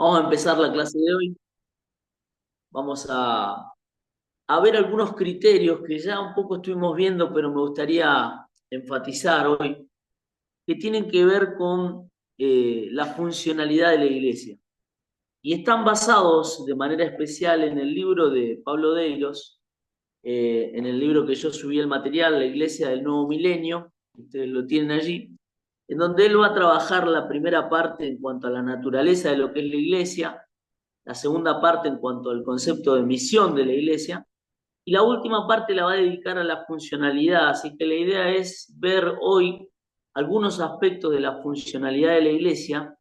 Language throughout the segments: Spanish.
Vamos a empezar la clase de hoy. Vamos a ver algunos criterios que ya un poco estuvimos viendo, pero me gustaría enfatizar hoy, que tienen que ver con la funcionalidad de la iglesia. Y están basados de manera especial en el libro de Pablo Deiros, en el libro que yo subí el material, La Iglesia del Nuevo Milenio, ustedes lo tienen allí, en donde él va a trabajar la primera parte en cuanto a la naturaleza de lo que es la iglesia, la segunda parte en cuanto al concepto de misión de la iglesia, y la última parte la va a dedicar a la funcionalidad. Así que la idea es ver hoy algunos aspectos de la funcionalidad de la iglesia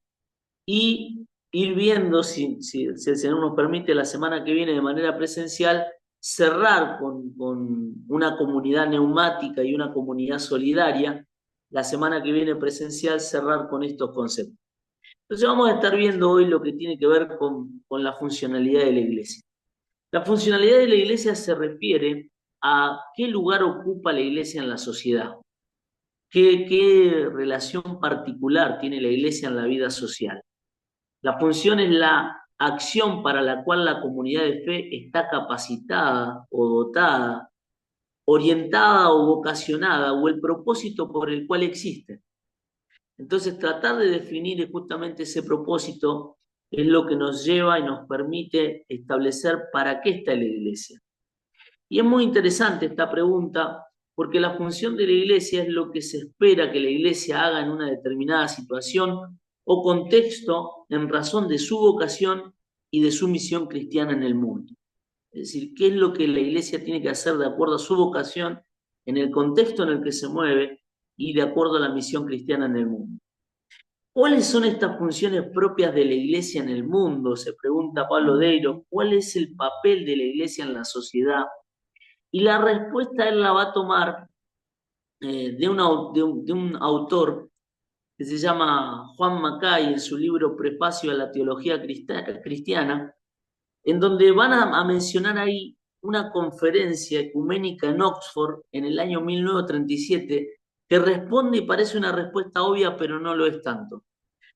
y ir viendo, si el Señor nos permite, la semana que viene de manera presencial, cerrar con una comunidad neumática y una comunidad solidaria. La semana que viene presencial, cerrar con estos conceptos. Entonces vamos a estar viendo hoy lo que tiene que ver con la funcionalidad de la iglesia. La funcionalidad de la iglesia se refiere a qué lugar ocupa la iglesia en la sociedad, qué relación particular tiene la iglesia en la vida social. La función es la acción para la cual la comunidad de fe está capacitada o dotada, orientada o vocacionada, o el propósito por el cual existe. Entonces, tratar de definir justamente ese propósito es lo que nos lleva y nos permite establecer para qué está la iglesia. Y es muy interesante esta pregunta porque la función de la iglesia es lo que se espera que la iglesia haga en una determinada situación o contexto en razón de su vocación y de su misión cristiana en el mundo. Es decir, qué es lo que la iglesia tiene que hacer de acuerdo a su vocación en el contexto en el que se mueve y de acuerdo a la misión cristiana en el mundo. ¿Cuáles son estas funciones propias de la iglesia en el mundo? Se pregunta Pablo Deiro. ¿Cuál es el papel de la iglesia en la sociedad? Y la respuesta él la va a tomar de un autor que se llama Juan Macay en su libro Prefacio a la Teología Cristiana, en donde van a mencionar ahí una conferencia ecuménica en Oxford en el año 1937 que responde y parece una respuesta obvia, pero no lo es tanto.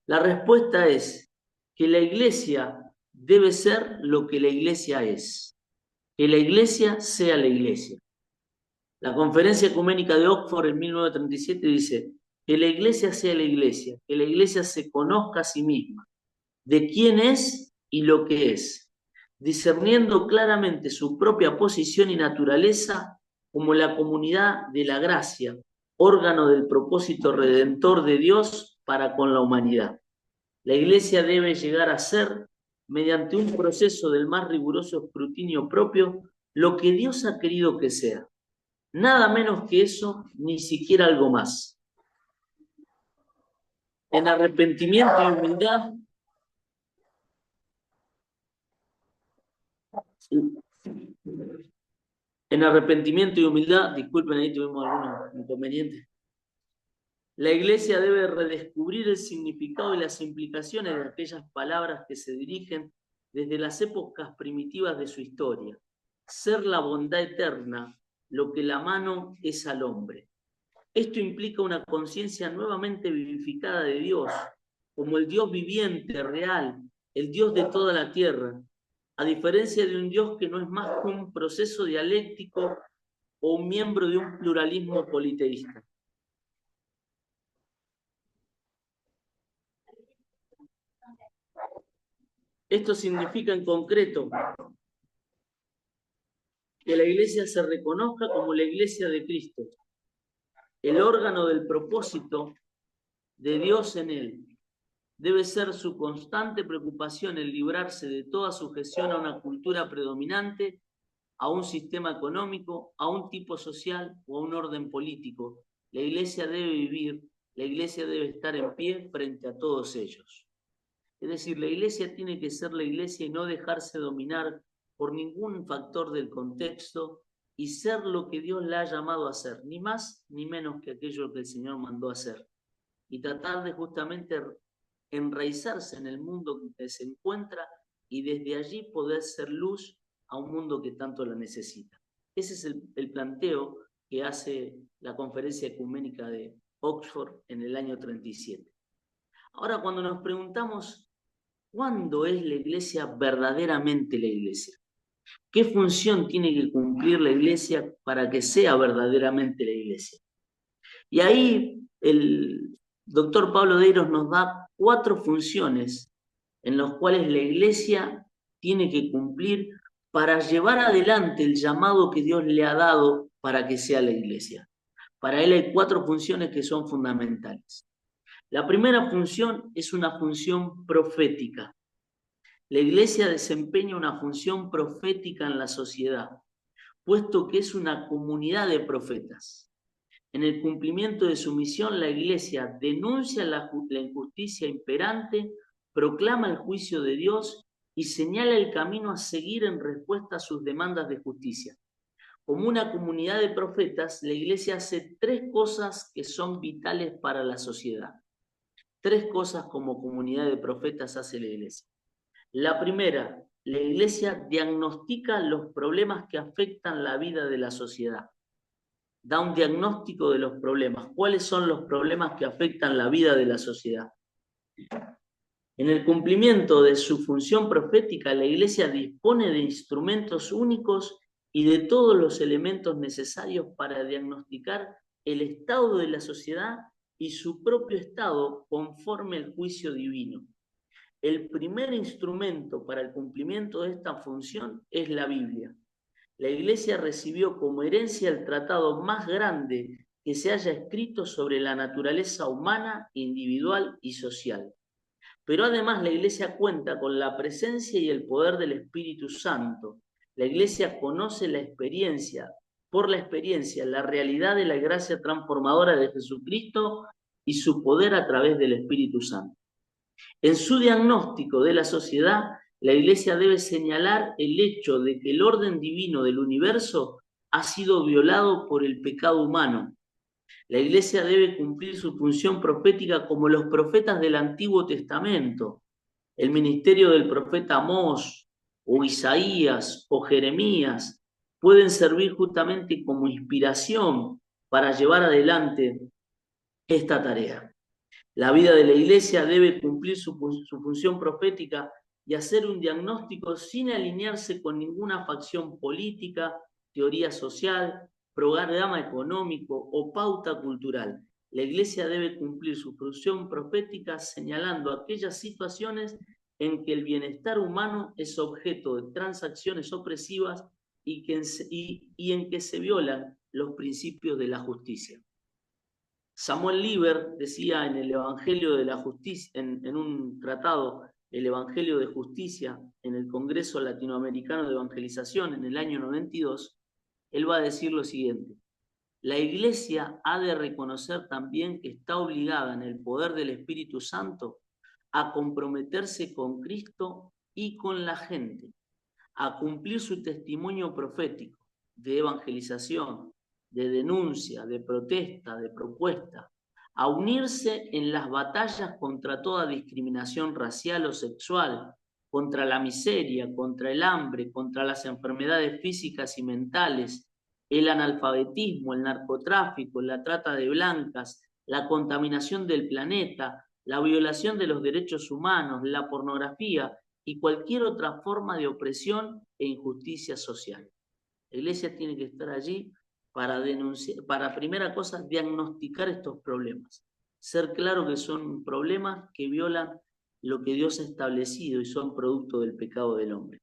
La respuesta es que la iglesia debe ser lo que la iglesia es, que la iglesia sea la iglesia. La Conferencia Ecuménica de Oxford en 1937 dice que la iglesia sea la iglesia, que la iglesia se conozca a sí misma, de quién es y lo que es, discerniendo claramente su propia posición y naturaleza como la comunidad de la gracia, órgano del propósito redentor de Dios para con la humanidad. La iglesia debe llegar a ser, mediante un proceso del más riguroso escrutinio propio, lo que Dios ha querido que sea. Nada menos que eso, ni siquiera algo más. En arrepentimiento y humildad, disculpen, ahí tuvimos algunos inconvenientes. La iglesia debe redescubrir el significado y las implicaciones de aquellas palabras que se dirigen desde las épocas primitivas de su historia. Ser la bondad eterna, lo que la mano es al hombre. Esto implica una conciencia nuevamente vivificada de Dios, como el Dios viviente, real, el Dios de toda la tierra, a diferencia de un Dios que no es más que un proceso dialéctico o un miembro de un pluralismo politeísta. Esto significa en concreto que la iglesia se reconozca como la iglesia de Cristo, el órgano del propósito de Dios en él. Debe ser su constante preocupación el librarse de toda sujeción a una cultura predominante, a un sistema económico, a un tipo social o a un orden político. La iglesia debe vivir, la iglesia debe estar en pie frente a todos ellos. Es decir, la iglesia tiene que ser la iglesia y no dejarse dominar por ningún factor del contexto y ser lo que Dios la ha llamado a ser, ni más ni menos que aquello que el Señor mandó a hacer. Y tratar de justamente enraizarse en el mundo que se encuentra y desde allí poder ser luz a un mundo que tanto la necesita. Ese es el planteo que hace la Conferencia Ecuménica de Oxford en el año 37. Ahora, cuando nos preguntamos ¿Cuándo es la iglesia verdaderamente la iglesia? ¿Qué función tiene que cumplir la iglesia para que sea verdaderamente la iglesia? Y ahí el doctor Pablo Deiros nos da 4 funciones en las cuales la iglesia tiene que cumplir para llevar adelante el llamado que Dios le ha dado para que sea la iglesia. Para él hay 4 funciones que son fundamentales. La primera función es una función profética. La iglesia desempeña una función profética en la sociedad, puesto que es una comunidad de profetas. En el cumplimiento de su misión, la iglesia denuncia la injusticia imperante, proclama el juicio de Dios y señala el camino a seguir en respuesta a sus demandas de justicia. Como una comunidad de profetas, la iglesia hace 3 cosas que son vitales para la sociedad. 3 cosas como comunidad de profetas hace la iglesia. La primera, la iglesia diagnostica los problemas que afectan la vida de la sociedad. Da un diagnóstico de los problemas. ¿Cuáles son los problemas que afectan la vida de la sociedad? En el cumplimiento de su función profética, la iglesia dispone de instrumentos únicos y de todos los elementos necesarios para diagnosticar el estado de la sociedad y su propio estado conforme al juicio divino. El primer instrumento para el cumplimiento de esta función es la Biblia. La Iglesia recibió como herencia el tratado más grande que se haya escrito sobre la naturaleza humana, individual y social. Pero además la Iglesia cuenta con la presencia y el poder del Espíritu Santo. La Iglesia conoce por la experiencia, la realidad de la gracia transformadora de Jesucristo y su poder a través del Espíritu Santo. En su diagnóstico de la sociedad, la Iglesia debe señalar el hecho de que el orden divino del universo ha sido violado por el pecado humano. La Iglesia debe cumplir su función profética como los profetas del Antiguo Testamento. El ministerio del profeta Amós, o Isaías, o Jeremías, pueden servir justamente como inspiración para llevar adelante esta tarea. La vida de la iglesia debe cumplir su función profética y hacer un diagnóstico sin alinearse con ninguna facción política, teoría social, programa económico o pauta cultural. La iglesia debe cumplir su función profética señalando aquellas situaciones en que el bienestar humano es objeto de transacciones opresivas y en que se violan los principios de la justicia. Samuel Lieber decía en el Evangelio de la Justicia, en un tratado, el Evangelio de Justicia, en el Congreso Latinoamericano de Evangelización en el año 92, él va a decir lo siguiente: la Iglesia ha de reconocer también que está obligada en el poder del Espíritu Santo a comprometerse con Cristo y con la gente, a cumplir su testimonio profético de evangelización, de denuncia, de protesta, de propuesta, a unirse en las batallas contra toda discriminación racial o sexual, contra la miseria, contra el hambre, contra las enfermedades físicas y mentales, el analfabetismo, el narcotráfico, la trata de blancas, la contaminación del planeta, la violación de los derechos humanos, la pornografía y cualquier otra forma de opresión e injusticia social. La iglesia tiene que estar allí para denunciar, para primera cosa, diagnosticar estos problemas. Ser claro que son problemas que violan lo que Dios ha establecido y son producto del pecado del hombre.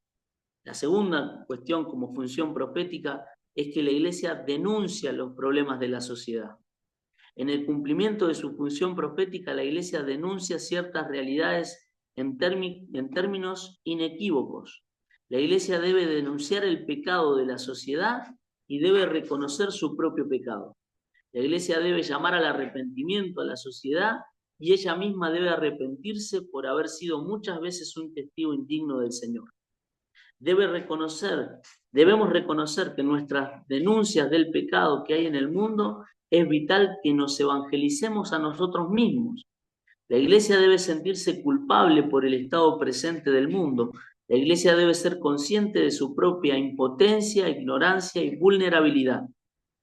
La segunda cuestión como función profética es que la iglesia denuncia los problemas de la sociedad. En el cumplimiento de su función profética, la iglesia denuncia ciertas realidades en términos inequívocos. La iglesia debe denunciar el pecado de la sociedad y debe reconocer su propio pecado. La iglesia debe llamar al arrepentimiento a la sociedad y ella misma debe arrepentirse por haber sido muchas veces un testigo indigno del Señor. Debemos reconocer que nuestras denuncias del pecado que hay en el mundo es vital que nos evangelicemos a nosotros mismos. La iglesia debe sentirse culpable por el estado presente del mundo. La iglesia debe ser consciente de su propia impotencia, ignorancia y vulnerabilidad.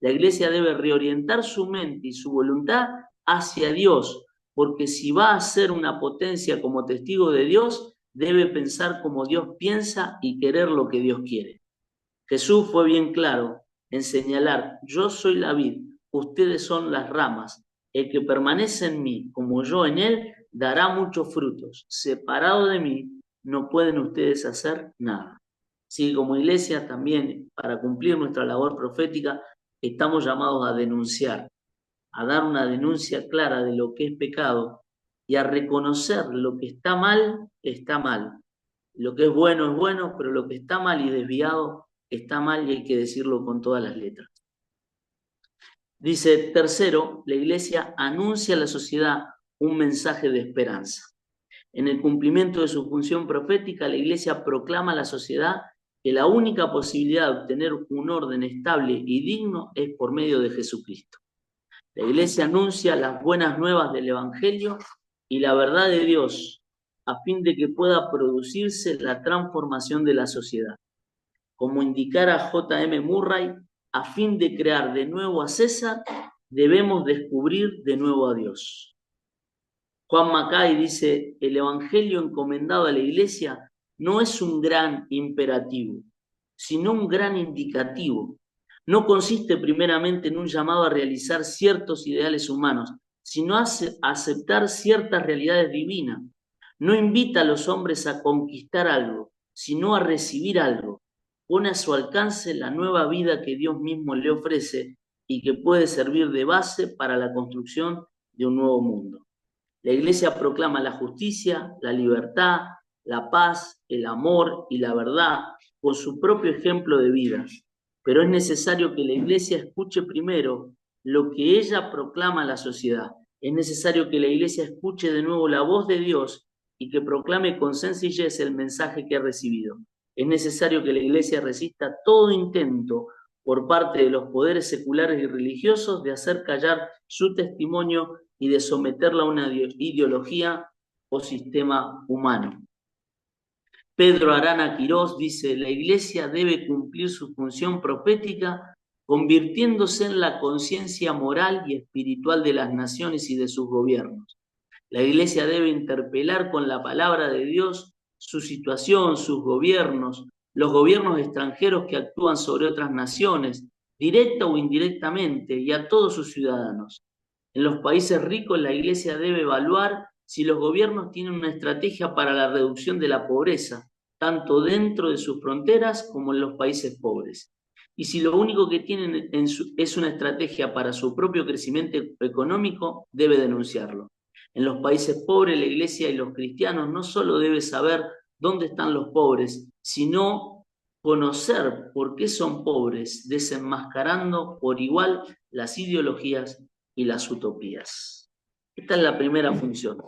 La iglesia debe reorientar su mente y su voluntad hacia Dios, porque si va a ser una potencia como testigo de Dios, debe pensar como Dios piensa y querer lo que Dios quiere. Jesús fue bien claro en señalar: yo soy la vid, ustedes son las ramas. El que permanece en mí, como yo en él, dará muchos frutos. Separado de mí, no pueden ustedes hacer nada. Sí, como iglesia también, para cumplir nuestra labor profética, estamos llamados a denunciar, a dar una denuncia clara de lo que es pecado y a reconocer lo que está mal. Lo que es bueno, pero lo que está mal y desviado está mal y hay que decirlo con todas las letras. Dice, tercero, la iglesia anuncia a la sociedad un mensaje de esperanza. En el cumplimiento de su función profética, la iglesia proclama a la sociedad que la única posibilidad de obtener un orden estable y digno es por medio de Jesucristo. La iglesia anuncia las buenas nuevas del Evangelio y la verdad de Dios a fin de que pueda producirse la transformación de la sociedad. Como indicara J.M. Murray, a fin de crear de nuevo a César, debemos descubrir de nuevo a Dios. Juan Mackay dice, el Evangelio encomendado a la iglesia no es un gran imperativo, sino un gran indicativo. No consiste primeramente en un llamado a realizar ciertos ideales humanos, sino a aceptar ciertas realidades divinas. No invita a los hombres a conquistar algo, sino a recibir algo. Pone a su alcance la nueva vida que Dios mismo le ofrece y que puede servir de base para la construcción de un nuevo mundo. La iglesia proclama la justicia, la libertad, la paz, el amor y la verdad con su propio ejemplo de vida. Pero es necesario que la iglesia escuche primero lo que ella proclama a la sociedad. Es necesario que la iglesia escuche de nuevo la voz de Dios y que proclame con sencillez el mensaje que ha recibido. Es necesario que la iglesia resista todo intento por parte de los poderes seculares y religiosos de hacer callar su testimonio y de someterla a una ideología o sistema humano. Pedro Arana Quirós dice, la iglesia debe cumplir su función profética convirtiéndose en la conciencia moral y espiritual de las naciones y de sus gobiernos. La iglesia debe interpelar con la palabra de Dios su situación, sus gobiernos, los gobiernos extranjeros que actúan sobre otras naciones, directa o indirectamente, y a todos sus ciudadanos. En los países ricos, la iglesia debe evaluar si los gobiernos tienen una estrategia para la reducción de la pobreza, tanto dentro de sus fronteras como en los países pobres. Y si lo único que tienen es una estrategia para su propio crecimiento económico, debe denunciarlo. En los países pobres, la iglesia y los cristianos no solo deben saber dónde están los pobres, sino conocer por qué son pobres, desenmascarando por igual las ideologías y las utopías. Esta es la primera función,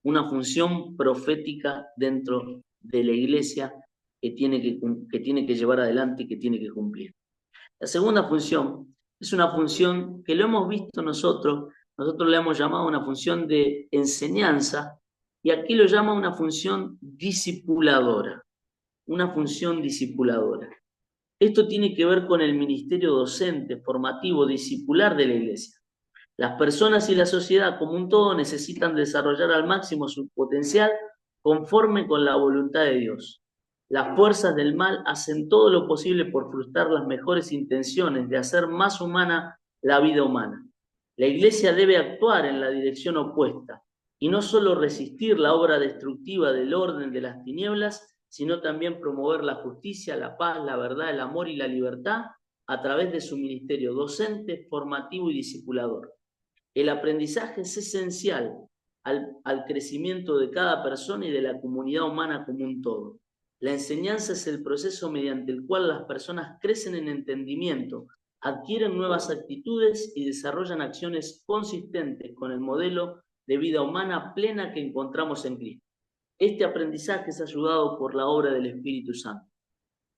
una función profética dentro de la iglesia que tiene que llevar adelante y que tiene que cumplir. La segunda función es una función que lo hemos visto nosotros le hemos llamado una función de enseñanza y aquí lo llama una función discipuladora, una función discipuladora. Esto tiene que ver con el ministerio docente, formativo, discipular de la iglesia. Las personas y la sociedad como un todo necesitan desarrollar al máximo su potencial conforme con la voluntad de Dios. Las fuerzas del mal hacen todo lo posible por frustrar las mejores intenciones de hacer más humana la vida humana. La iglesia debe actuar en la dirección opuesta y no solo resistir la obra destructiva del orden de las tinieblas, sino también promover la justicia, la paz, la verdad, el amor y la libertad a través de su ministerio docente, formativo y discipulador. El aprendizaje es esencial al crecimiento de cada persona y de la comunidad humana como un todo. La enseñanza es el proceso mediante el cual las personas crecen en entendimiento, adquieren nuevas actitudes y desarrollan acciones consistentes con el modelo de vida humana plena que encontramos en Cristo. Este aprendizaje es ayudado por la obra del Espíritu Santo.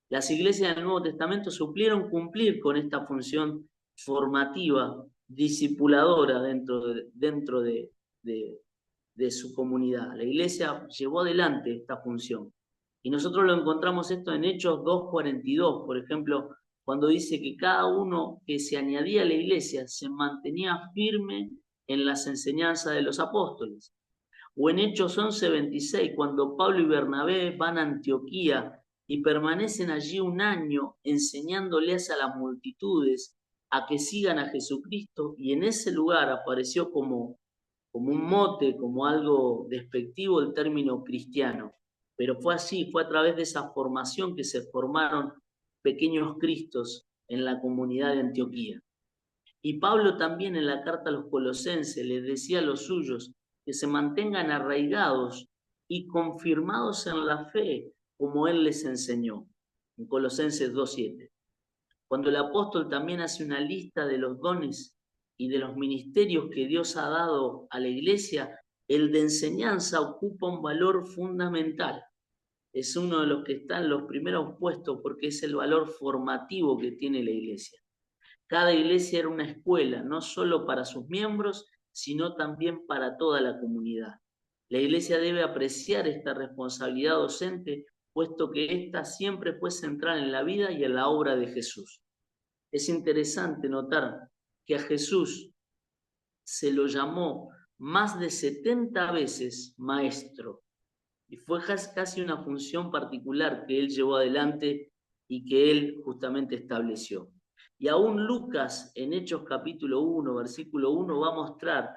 Las iglesias del Nuevo Testamento supieron cumplir con esta función formativa, discipuladora dentro de su comunidad. La iglesia llevó adelante esta función. Y nosotros lo encontramos esto en Hechos 2:42, por ejemplo, cuando dice que cada uno que se añadía a la iglesia se mantenía firme en las enseñanzas de los apóstoles. O en Hechos 11:26, cuando Pablo y Bernabé van a Antioquía y permanecen allí un año enseñándoles a las multitudes a que sigan a Jesucristo, y en ese lugar apareció como un mote, como algo despectivo el término cristiano. Pero fue así, fue a través de esa formación que se formaron pequeños cristos en la comunidad de Antioquía. Y Pablo también en la carta a los Colosenses les decía a los suyos que se mantengan arraigados y confirmados en la fe, como él les enseñó, en Colosenses 2:7. Cuando el apóstol también hace una lista de los dones y de los ministerios que Dios ha dado a la iglesia, el de enseñanza ocupa un valor fundamental. Es uno de los que está en los primeros puestos porque es el valor formativo que tiene la iglesia. Cada iglesia era una escuela, no solo para sus miembros, sino también para toda la comunidad. La iglesia debe apreciar esta responsabilidad docente, puesto que ésta siempre fue central en la vida y en la obra de Jesús. Es interesante notar que a Jesús se lo llamó más de 70 veces maestro, y fue casi una función particular que él llevó adelante y que él justamente estableció. Y aún Lucas, en Hechos capítulo 1, versículo 1, va a mostrar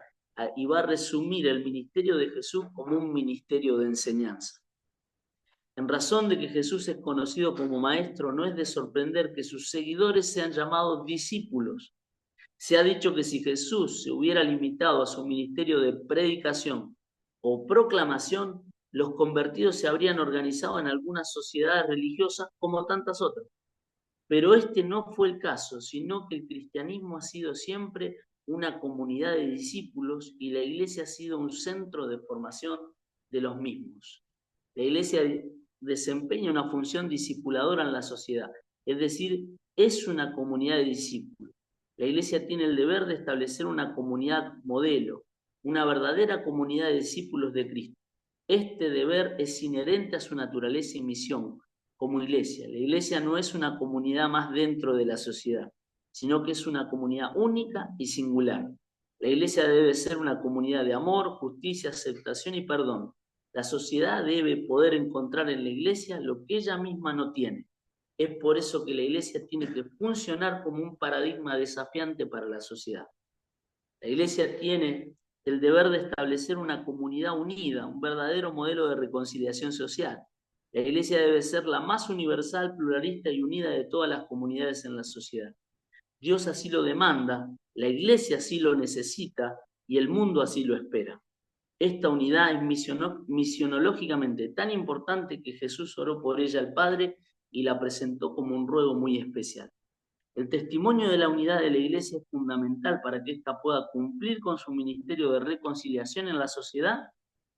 y va a resumir el ministerio de Jesús como un ministerio de enseñanza. En razón de que Jesús es conocido como maestro, no es de sorprender que sus seguidores sean llamados discípulos. Se ha dicho que si Jesús se hubiera limitado a su ministerio de predicación o proclamación, los convertidos se habrían organizado en algunas sociedades religiosas como tantas otras. Pero este no fue el caso, sino que el cristianismo ha sido siempre una comunidad de discípulos y la iglesia ha sido un centro de formación de los mismos. La iglesia desempeña una función discipuladora en la sociedad, es decir, es una comunidad de discípulos. La iglesia tiene el deber de establecer una comunidad modelo, una verdadera comunidad de discípulos de Cristo. Este deber es inherente a su naturaleza y misión como iglesia. La iglesia no es una comunidad más dentro de la sociedad, sino que es una comunidad única y singular. La iglesia debe ser una comunidad de amor, justicia, aceptación y perdón. La sociedad debe poder encontrar en la iglesia lo que ella misma no tiene. Es por eso que la iglesia tiene que funcionar como un paradigma desafiante para la sociedad. La iglesia tiene el deber de establecer una comunidad unida, un verdadero modelo de reconciliación social. La iglesia debe ser la más universal, pluralista y unida de todas las comunidades en la sociedad. Dios así lo demanda, la iglesia así lo necesita y el mundo así lo espera. Esta unidad es misionológicamente tan importante que Jesús oró por ella al Padre y la presentó como un ruego muy especial. El testimonio de la unidad de la iglesia es fundamental para que ésta pueda cumplir con su ministerio de reconciliación en la sociedad.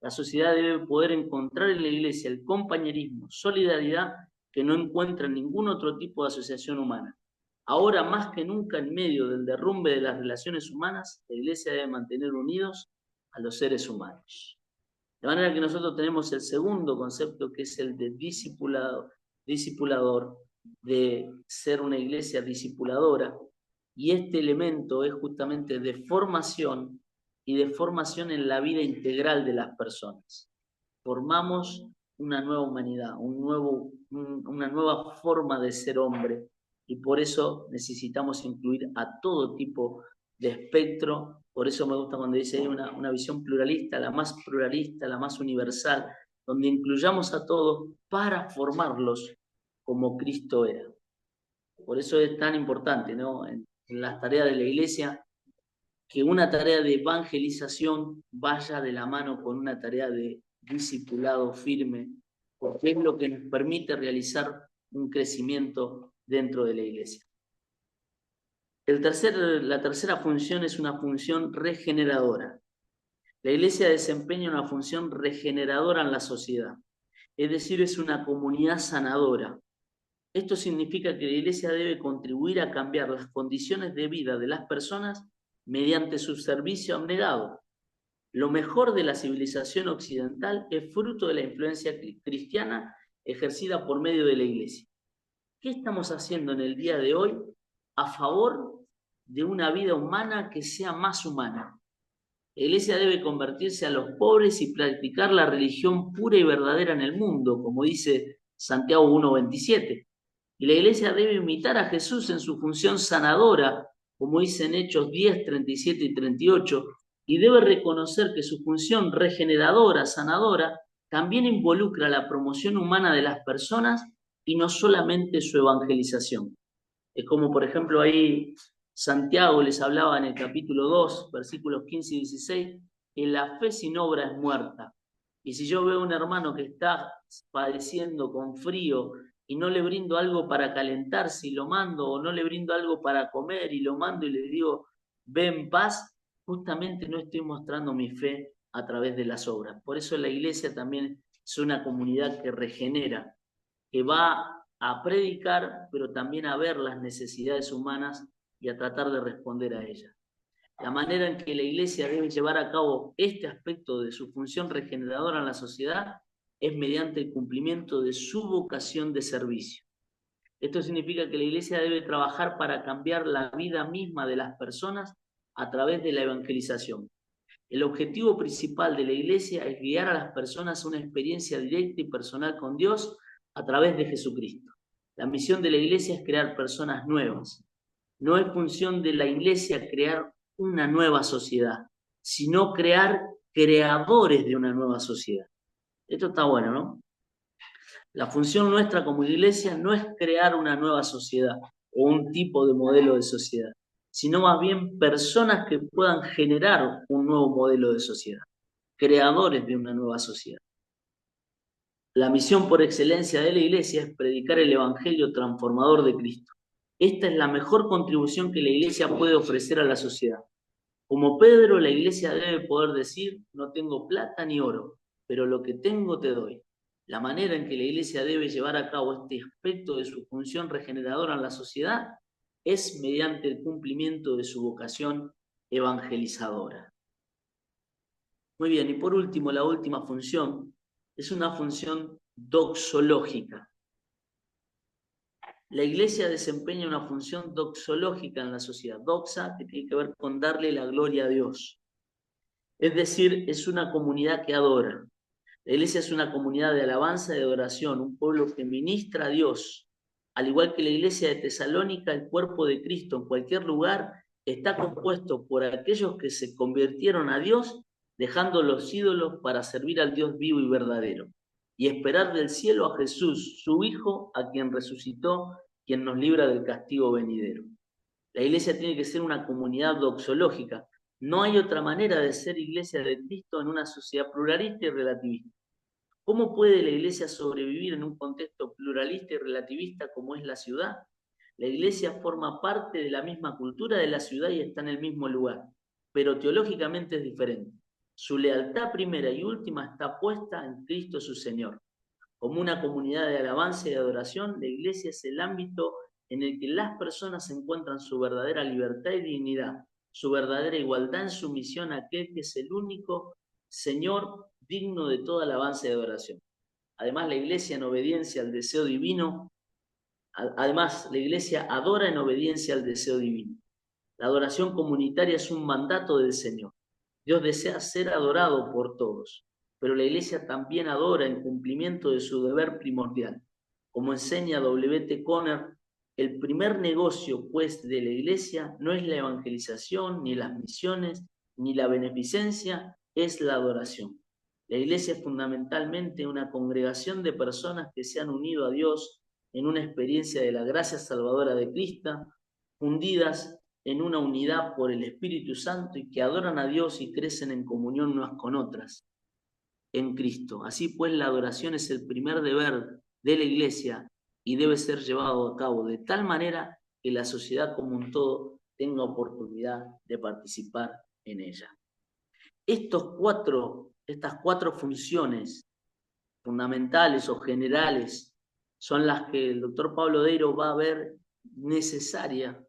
La sociedad debe poder encontrar en la iglesia el compañerismo, solidaridad que no encuentra en ningún otro tipo de asociación humana. Ahora más que nunca, en medio del derrumbe de las relaciones humanas, la iglesia debe mantener unidos a los seres humanos. De manera que nosotros tenemos el segundo concepto, que es el de discipulador, de ser una iglesia discipuladora, y este elemento es justamente de formación y de formación en la vida integral de las personas. Formamos una nueva humanidad, una nueva forma de ser hombre, y por eso necesitamos incluir a todo tipo de espectro. Por eso me gusta cuando dice una visión pluralista, la más universal, donde incluyamos a todos para formarlos como Cristo era. Por eso es tan importante, ¿no? En las tareas de la iglesia, que una tarea de evangelización vaya de la mano con una tarea de discipulado firme, porque es lo que nos permite realizar un crecimiento dentro de la iglesia. La tercera función es una función regeneradora. La iglesia desempeña una función regeneradora en la sociedad, es decir, es una comunidad sanadora. Esto significa que la iglesia debe contribuir a cambiar las condiciones de vida de las personas mediante su servicio abnegado. Lo mejor de la civilización occidental es fruto de la influencia cristiana ejercida por medio de la iglesia. ¿Qué estamos haciendo en el día de hoy a favor de una vida humana que sea más humana? La iglesia debe convertirse a los pobres y practicar la religión pura y verdadera en el mundo, como dice Santiago 1:27. Y la iglesia debe imitar a Jesús en su función sanadora, como dice en Hechos 10, 37 y 38, y debe reconocer que su función regeneradora, sanadora, también involucra la promoción humana de las personas y no solamente su evangelización. Es como, por ejemplo, ahí Santiago les hablaba en el capítulo 2, versículos 15 y 16, que la fe sin obra es muerta. Y si yo veo a un hermano que está padeciendo con frío y no le brindo algo para calentarse y lo mando, o no le brindo algo para comer y lo mando y le digo, ve en paz, justamente no estoy mostrando mi fe a través de las obras. Por eso la iglesia también es una comunidad que regenera, que va a predicar, pero también a ver las necesidades humanas y a tratar de responder a ellas. La manera en que la iglesia debe llevar a cabo este aspecto de su función regeneradora en la sociedad es mediante el cumplimiento de su vocación de servicio. Esto significa que la iglesia debe trabajar para cambiar la vida misma de las personas a través de la evangelización. El objetivo principal de la iglesia es guiar a las personas a una experiencia directa y personal con Dios a través de Jesucristo. La misión de la iglesia es crear personas nuevas. No es función de la iglesia crear una nueva sociedad, sino crear creadores de una nueva sociedad. Esto está bueno, ¿no? La función nuestra como iglesia no es crear una nueva sociedad o un tipo de modelo de sociedad, sino más bien personas que puedan generar un nuevo modelo de sociedad, creadores de una nueva sociedad. La misión por excelencia de la iglesia es predicar el evangelio transformador de Cristo. Esta es la mejor contribución que la iglesia puede ofrecer a la sociedad. Como Pedro, la iglesia debe poder decir, no tengo plata ni oro, pero lo que tengo te doy. La manera en que la iglesia debe llevar a cabo este aspecto de su función regeneradora en la sociedad es mediante el cumplimiento de su vocación evangelizadora. Muy bien, y por último, la última función es una función doxológica. La iglesia desempeña una función doxológica en la sociedad. Doxa, que tiene que ver con darle la gloria a Dios. Es decir, es una comunidad que adora. La iglesia es una comunidad de alabanza y de adoración, un pueblo que ministra a Dios. Al igual que la iglesia de Tesalónica, el cuerpo de Cristo en cualquier lugar está compuesto por aquellos que se convirtieron a Dios, dejando los ídolos para servir al Dios vivo y verdadero, y esperar del cielo a Jesús, su Hijo, a quien resucitó, quien nos libra del castigo venidero. La iglesia tiene que ser una comunidad doxológica. No hay otra manera de ser iglesia de Cristo en una sociedad pluralista y relativista. ¿Cómo puede la iglesia sobrevivir en un contexto pluralista y relativista como es la ciudad? La iglesia forma parte de la misma cultura de la ciudad y está en el mismo lugar, pero teológicamente es diferente. Su lealtad primera y última está puesta en Cristo su Señor. Como una comunidad de alabanza y de adoración, la iglesia es el ámbito en el que las personas encuentran su verdadera libertad y dignidad, su verdadera igualdad en sumisión a aquel que es el único Señor digno de toda alabanza y adoración. Además, la iglesia en obediencia al deseo divino, además, la iglesia adora en obediencia al deseo divino. La adoración comunitaria es un mandato del Señor. Dios desea ser adorado por todos, pero la iglesia también adora en cumplimiento de su deber primordial. Como enseña W.T. Conner, el primer negocio, pues, de la iglesia no es la evangelización, ni las misiones, ni la beneficencia, es la adoración. La iglesia es fundamentalmente una congregación de personas que se han unido a Dios en una experiencia de la gracia salvadora de Cristo, fundidas en una unidad por el Espíritu Santo y que adoran a Dios y crecen en comunión unas con otras en Cristo. Así pues, la adoración es el primer deber de la iglesia y debe ser llevado a cabo de tal manera que la sociedad como un todo tenga oportunidad de participar en ella. Estas cuatro funciones fundamentales o generales son las que el doctor Pablo Deiro va a ver necesaria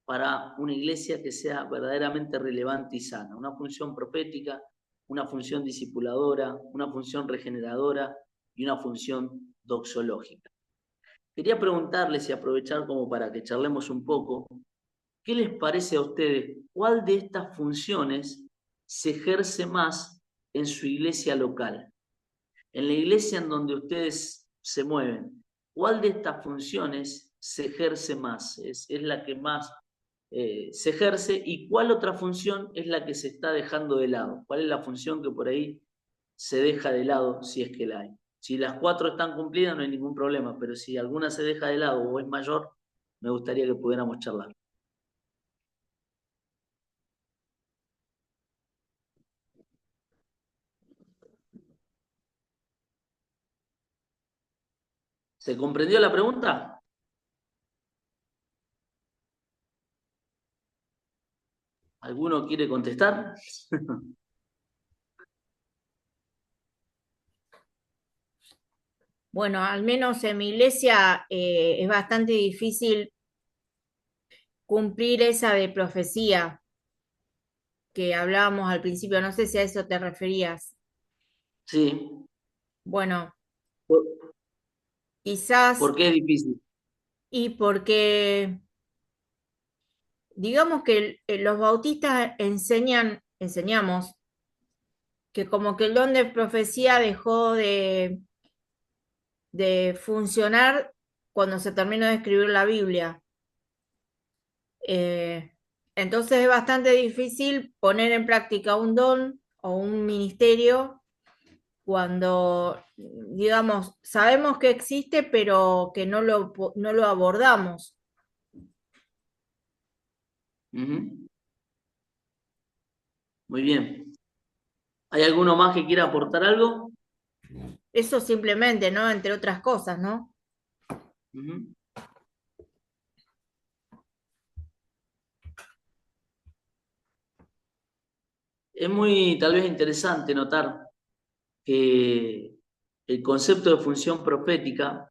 para una iglesia que sea verdaderamente relevante y sana. Una función profética, una función discipuladora, una función regeneradora y una función doxológica. Quería preguntarles y aprovechar como para que charlemos un poco, ¿qué les parece a ustedes? ¿Cuál de estas funciones se ejerce más en su iglesia local? En la iglesia en donde ustedes se mueven, ¿cuál de estas funciones se ejerce más? Es la que más se ejerce, y cuál otra función es la que se está dejando de lado. ¿Cuál es la función que por ahí se deja de lado, si es que la hay? Si las cuatro están cumplidas no hay ningún problema, pero si alguna se deja de lado o es mayor, me gustaría que pudiéramos charlar. ¿Se comprendió la pregunta? ¿Alguno quiere contestar? Bueno, al menos en mi iglesia es bastante difícil cumplir esa de profecía que hablábamos al principio. No sé si a eso te referías. Sí. Bueno, ¿Por, quizás por qué es difícil? y porque digamos que los bautistas enseñamos que como que el don de profecía dejó de funcionar cuando se terminó de escribir la Biblia. Eh, entonces es bastante difícil poner en práctica un don o un ministerio cuando, digamos, sabemos que existe, pero que no lo abordamos. Ujú. Muy bien. ¿Hay alguno más que quiera aportar algo? Eso simplemente, ¿no? Entre otras cosas, ¿no? Ujú. Es muy, tal vez, interesante notar que el concepto de función profética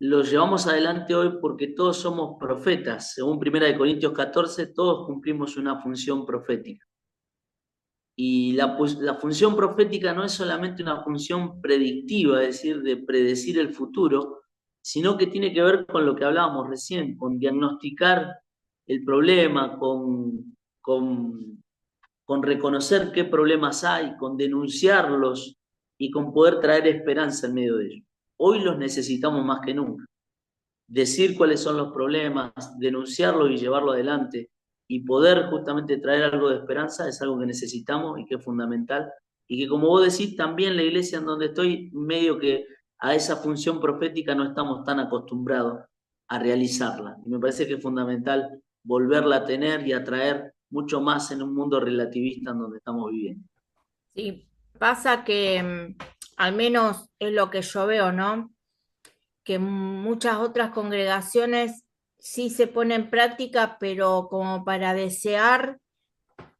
lo llevamos adelante hoy porque todos somos profetas. Según 1 Corintios 14, todos cumplimos una función profética. Y la función profética no es solamente una función predictiva, es decir, de predecir el futuro, sino que tiene que ver con lo que hablábamos recién, con diagnosticar el problema, con reconocer qué problemas hay, con denunciarlos y con poder traer esperanza en medio de ellos. Hoy los necesitamos más que nunca. Decir cuáles son los problemas, denunciarlos y llevarlo adelante y poder justamente traer algo de esperanza es algo que necesitamos y que es fundamental. Y que, como vos decís, también la iglesia en donde estoy, medio que a esa función profética no estamos tan acostumbrados a realizarla. Y me parece que es fundamental volverla a tener y atraer mucho más en un mundo relativista en donde estamos viviendo. Sí, pasa que al menos es lo que yo veo, ¿no? Que muchas otras congregaciones sí se ponen en práctica, pero como para desear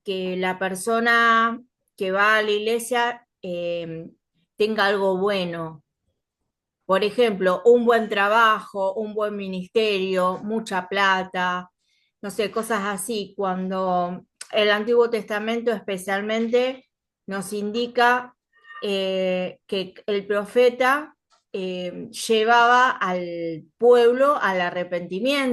que la persona que va a la iglesia tenga algo bueno. Por ejemplo, un buen trabajo, un buen ministerio, mucha plata, no sé, cosas así, cuando el Antiguo Testamento especialmente nos indica que el profeta llevaba al pueblo al arrepentimiento.